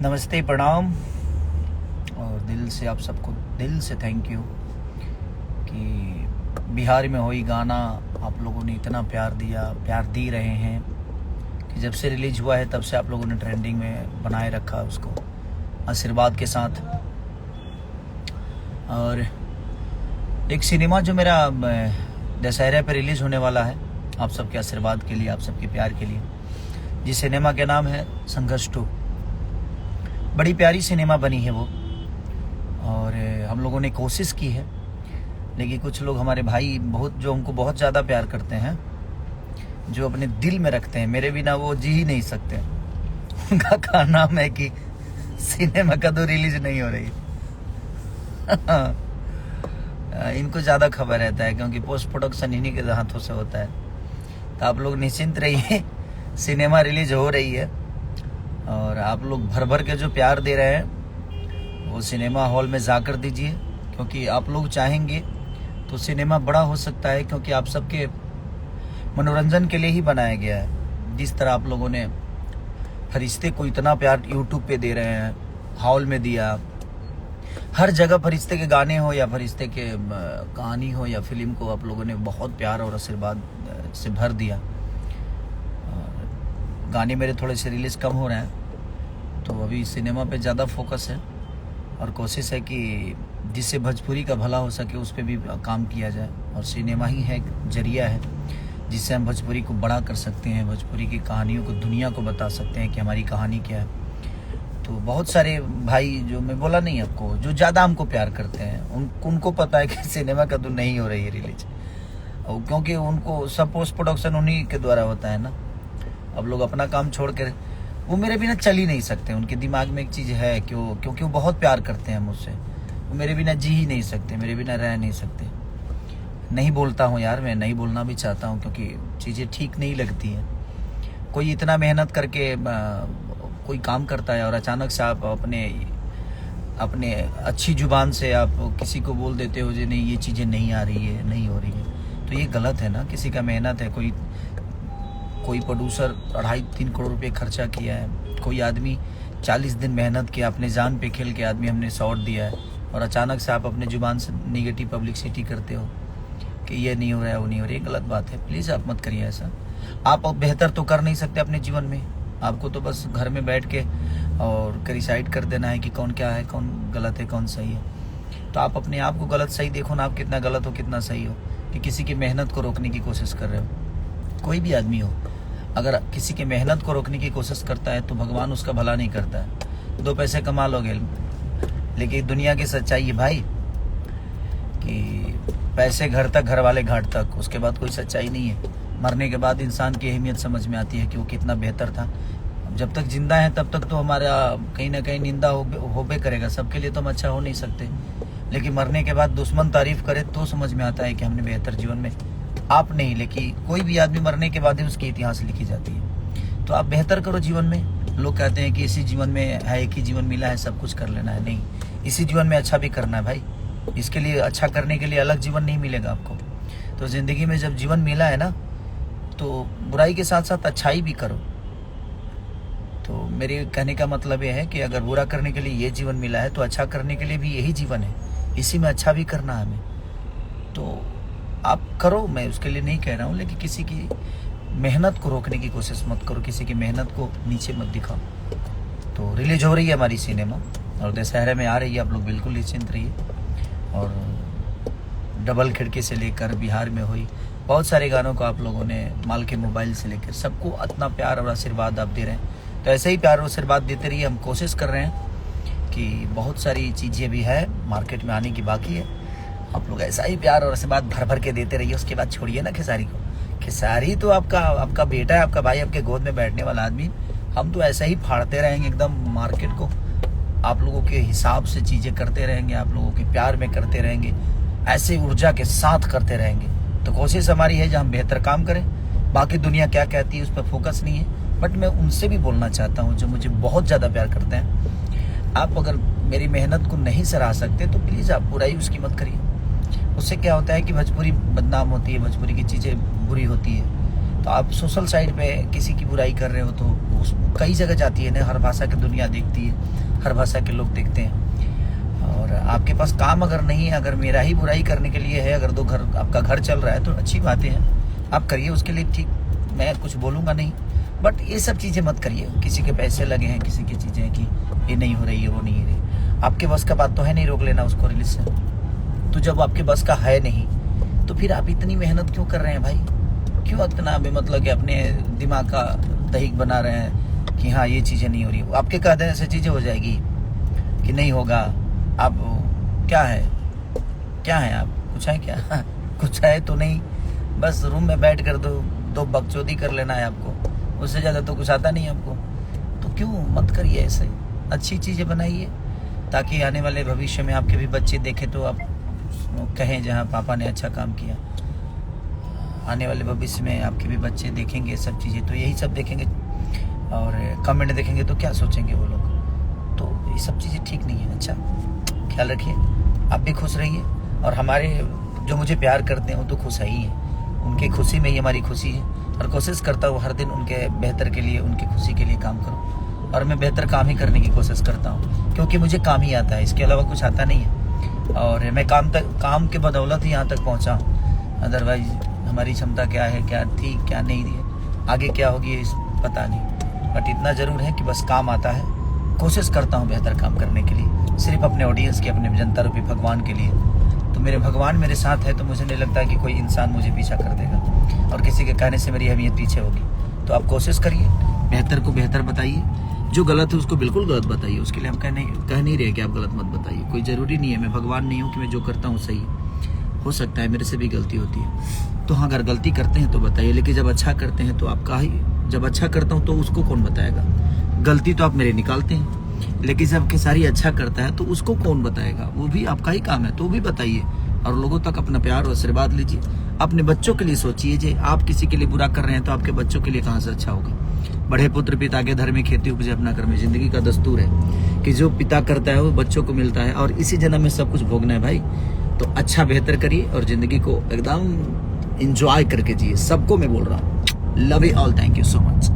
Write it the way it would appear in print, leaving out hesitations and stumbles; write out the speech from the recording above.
नमस्ते, प्रणाम। और दिल से आप सबको दिल से थैंक यू कि बिहार में हुई गाना आप लोगों ने इतना प्यार दिया, प्यार दे रहे हैं कि जब से रिलीज हुआ है तब से आप लोगों ने ट्रेंडिंग में बनाए रखा उसको आशीर्वाद के साथ। और एक सिनेमा जो मेरा दशहरे पे रिलीज़ होने वाला है, आप सबके आशीर्वाद के लिए, आप सबके प्यार के लिए, जिस सिनेमा का नाम है संघर्ष 2। बड़ी प्यारी सिनेमा बनी है वो, और हम लोगों ने कोशिश की है, लेकिन कुछ लोग हमारे भाई जो हमको बहुत ज़्यादा प्यार करते हैं, जो अपने दिल में रखते हैं, मेरे बिना वो जी ही नहीं सकते। उनका का नाम है कि सिनेमा का तो रिलीज नहीं हो रही। इनको ज़्यादा खबर रहता है क्योंकि पोस्ट प्रोडक्शन इन्हीं के हाथों से होता है। तो आप लोग निश्चिंत रहिए, सिनेमा रिलीज हो रही है और आप लोग भर भर के जो प्यार दे रहे हैं वो सिनेमा हॉल में जाकर दीजिए, क्योंकि आप लोग चाहेंगे तो सिनेमा बड़ा हो सकता है, क्योंकि आप सबके मनोरंजन के लिए ही बनाया गया है। जिस तरह आप लोगों ने फरिश्ते को इतना प्यार यूट्यूब पे दे रहे हैं, हॉल में दिया, हर जगह फरिश्ते के गाने हो या फरिश्ते के कहानी हो या फिल्म को आप लोगों ने बहुत प्यार और आशीर्वाद से भर दिया। गाने मेरे थोड़े से रिलीज़ कम हो रहे हैं, तो अभी सिनेमा पे ज़्यादा फोकस है और कोशिश है कि जिससे भोजपुरी का भला हो सके उस पर भी काम किया जाए। और सिनेमा ही है, जरिया है जिससे हम भोजपुरी को बड़ा कर सकते हैं, भोजपुरी की कहानियों को दुनिया को बता सकते हैं कि हमारी कहानी क्या है। तो बहुत सारे भाई, जो मैं बोला नहीं आपको, जो ज़्यादा हमको प्यार करते हैं, उनको पता है कि सिनेमा का तो नहीं हो रही है रिलीज, क्योंकि उनको सब पोस्ट प्रोडक्शन उन्हीं के द्वारा होता है ना। अब लोग अपना काम छोड़ कर, वो मेरे बिना चल ही नहीं सकते। उनके दिमाग में एक चीज़ है क्योंकि वो बहुत प्यार करते हैं मुझसे, वो मेरे बिना जी ही नहीं सकते, मेरे बिना रह नहीं सकते। नहीं बोलता हूँ यार, मैं नहीं बोलना भी चाहता हूँ क्योंकि चीज़ें ठीक नहीं लगती हैं। कोई इतना मेहनत करके कोई काम करता है और अचानक से आप अपने अच्छी जुबान से आप किसी को बोल देते हो जी नहीं ये चीज़ें नहीं आ रही है, नहीं हो रही है, तो ये गलत है ना। किसी का मेहनत है, कोई प्रोड्यूसर 2.5-3 करोड़ रुपए खर्चा किया है, कोई आदमी 40 दिन मेहनत किया, अपने जान पे खेल के आदमी हमने शॉट दिया है, और अचानक से आप अपने जुबान से निगेटिव पब्लिसिटी करते हो कि ये नहीं हो रहा है, वो नहीं हो रहा है। ये गलत बात है, प्लीज़ आप मत करिए ऐसा। आप बेहतर तो कर नहीं सकते अपने जीवन में, आपको तो बस घर में बैठ के और डिसाइड कर देना है कि कौन क्या है, कौन गलत है, कौन सही है। तो आप अपने आप को गलत सही देखो ना, आप कितना गलत हो कितना सही हो, कि किसी की मेहनत को रोकने की कोशिश कर रहे हो। कोई भी आदमी हो, अगर किसी की मेहनत को रोकने की कोशिश करता है तो भगवान उसका भला नहीं करता है। 2 पैसे कमा लोगे, लेकिन दुनिया की सच्चाई है भाई कि पैसे घर तक, घर वाले घाट तक, उसके बाद कोई सच्चाई नहीं है। मरने के बाद इंसान की अहमियत समझ में आती है कि वो कितना बेहतर था। जब तक जिंदा है तब तक तो हमारा कहीं ना कहीं निंदा होबे करेगा, सबके लिए तो हम अच्छा हो नहीं सकते, लेकिन मरने के बाद दुश्मन तारीफ करे तो समझ में आता है कि हमने बेहतर जीवन में, आप नहीं, लेकिन कोई भी आदमी मरने के बाद ही उसकी इतिहास लिखी जाती है। तो आप बेहतर करो जीवन में। लोग कहते हैं कि इसी जीवन में है, एक ही जीवन मिला है, सब कुछ कर लेना है। नहीं, इसी जीवन में अच्छा भी करना है भाई। इसके लिए, अच्छा करने के लिए अलग जीवन नहीं मिलेगा आपको। तो ज़िंदगी में जब जीवन मिला है ना, तो बुराई के साथ साथ अच्छाई भी करो। तो मेरे कहने का मतलब ये है कि अगर बुरा करने के लिए ये जीवन मिला है तो अच्छा करने के लिए भी यही जीवन है, इसी में अच्छा भी करना है हमें। तो आप करो, मैं उसके लिए नहीं कह रहा हूँ, लेकिन किसी की मेहनत को रोकने की कोशिश मत करो, किसी की मेहनत को नीचे मत दिखाओ। तो रिलीज हो रही है हमारी सिनेमा और दशहरे में आ रही है, आप लोग बिल्कुल निश्चिंत रहिए। और डबल खिड़की से लेकर बिहार में हुई, बहुत सारे गानों को आप लोगों ने माल के मोबाइल से लेकर सबको इतना प्यार और आशीर्वाद आप दे रहे हैं। तो ऐसे ही प्यार और आशीर्वाद देते रहिए। हम कोशिश कर रहे हैं कि बहुत सारी चीज़ें भी है मार्केट में आने की बाकी है, आप लोग ऐसा ही प्यार और आशीर्वाद भर भर के देते रहिए। उसके बाद छोड़िए ना खेसारी को। खेसारी तो आपका बेटा है, आपका भाई, आपके गोद में बैठने वाला आदमी। हम तो ऐसा ही फाड़ते रहेंगे एकदम मार्केट को, आप लोगों के हिसाब से चीज़ें करते रहेंगे, आप लोगों के प्यार में करते रहेंगे, ऐसे ऊर्जा के साथ करते रहेंगे। तो कोशिश हमारी है जो हम बेहतर काम करें। बाकी दुनिया क्या कहती है उस पर फोकस नहीं है, बट मैं उनसे भी बोलना चाहता हूँ जो मुझे बहुत ज़्यादा प्यार करते हैं। आप अगर मेरी मेहनत को नहीं सराह सकते तो प्लीज़ आप बुराई उसकी मत करिए। उससे क्या होता है कि भोजपुरी बदनाम होती है, भोजपुरी की चीज़ें बुरी होती है। तो आप सोशल साइट पे किसी की बुराई कर रहे हो तो कई जगह जाती है ना, हर भाषा की दुनिया देखती है, हर भाषा के लोग देखते हैं। और आपके पास काम अगर नहीं है, अगर मेरा ही बुराई करने के लिए है, अगर दो घर आपका घर चल रहा है तो अच्छी बातें हैं, आप करिए उसके लिए, ठीक, मैं कुछ बोलूँगा नहीं। बट ये सब चीज़ें मत करिए, किसी के पैसे लगे हैं, किसी की चीज़ें कि ये नहीं हो रही है, वो नहीं हो रही। आपके बस का बात तो है नहीं रोक लेना उसको रिलीज से। तो जब आपके बस का है नहीं तो फिर आप इतनी मेहनत क्यों कर रहे हैं भाई? क्यों इतना मतलब कि अपने दिमाग का दहीक बना रहे हैं कि हाँ ये चीज़ें नहीं हो रही? आपके कह देने से चीज़ें हो जाएगी कि नहीं होगा? आप क्या है आप? कुछ है क्या? कुछ है तो नहीं, बस रूम में बैठ कर दो बकचोदी कर लेना है आपको, उससे ज़्यादा तो कुछ आता नहीं आपको। तो क्यों मत करिए ऐसे, अच्छी चीज़ें बनाइए ताकि आने वाले भविष्य में आपके भी बच्चे देखें तो आप कहें जहाँ पापा ने अच्छा काम किया। आने वाले भविष्य में आपके भी बच्चे देखेंगे सब चीज़ें, तो यही सब देखेंगे और कमेंट देखेंगे तो क्या सोचेंगे वो लोग? तो ये सब चीज़ें ठीक नहीं है। अच्छा, ख्याल रखिए, आप भी खुश रहिए और हमारे जो मुझे प्यार करते हैं वो तो खुश है ही हैं, उनकी खुशी में ही हमारी खुशी है। और कोशिश करता हूँ हर दिन उनके बेहतर के लिए, उनकी खुशी के लिए काम करूँ, और मैं बेहतर काम ही करने की कोशिश करता हूँ क्योंकि मुझे काम ही आता है, इसके अलावा कुछ आता नहीं है। और मैं काम के बदौलत ही यहाँ तक पहुँचा हूँ, अदरवाइज हमारी क्षमता क्या है, क्या थी, क्या नहीं थी, आगे क्या होगी पता नहीं। बट इतना ज़रूर है कि बस काम आता है, कोशिश करता हूँ बेहतर काम करने के लिए, सिर्फ अपने ऑडियंस के, अपने जनता रूपी भगवान के लिए। तो मेरे भगवान मेरे साथ है तो मुझे नहीं लगता कि कोई इंसान मुझे पीछा कर देगा और किसी के कहने से मेरी अहमियत पीछे होगी। तो आप कोशिश करिए, बेहतर को बेहतर बताइए, जो गलत है उसको बिल्कुल गलत बताइए। उसके लिए हम कह नहीं रहे कि आप गलत मत बताइए, कोई ज़रूरी नहीं है, मैं भगवान नहीं हूँ कि मैं जो करता हूँ सही। हो सकता है मेरे से भी गलती होती है, तो हाँ अगर गलती करते हैं तो बताइए, लेकिन जब अच्छा करते हैं तो आपका ही, जब अच्छा करता हूँ तो उसको कौन बताएगा? गलती तो आप मेरे निकालते हैं, लेकिन जब खेसारी अच्छा करता है तो उसको कौन बताएगा? वो भी आपका ही काम है, तो भी बताइए और लोगों तक अपना प्यार और आशीर्वाद लीजिए। अपने बच्चों के लिए सोचिए, जो आप किसी के लिए बुरा कर रहे हैं तो आपके बच्चों के लिए कहाँ से अच्छा होगा? बड़े पुत्र पिता के धर्म में खेती उपजे अपना कर्म, जिंदगी का दस्तूर है कि जो पिता करता है वो बच्चों को मिलता है, और इसी जन्म में सब कुछ भोगना है भाई। तो अच्छा बेहतर करिए और जिंदगी को एकदम एंजॉय करके जिए। सबको मैं बोल रहा हूँ, love you all, thank you so much.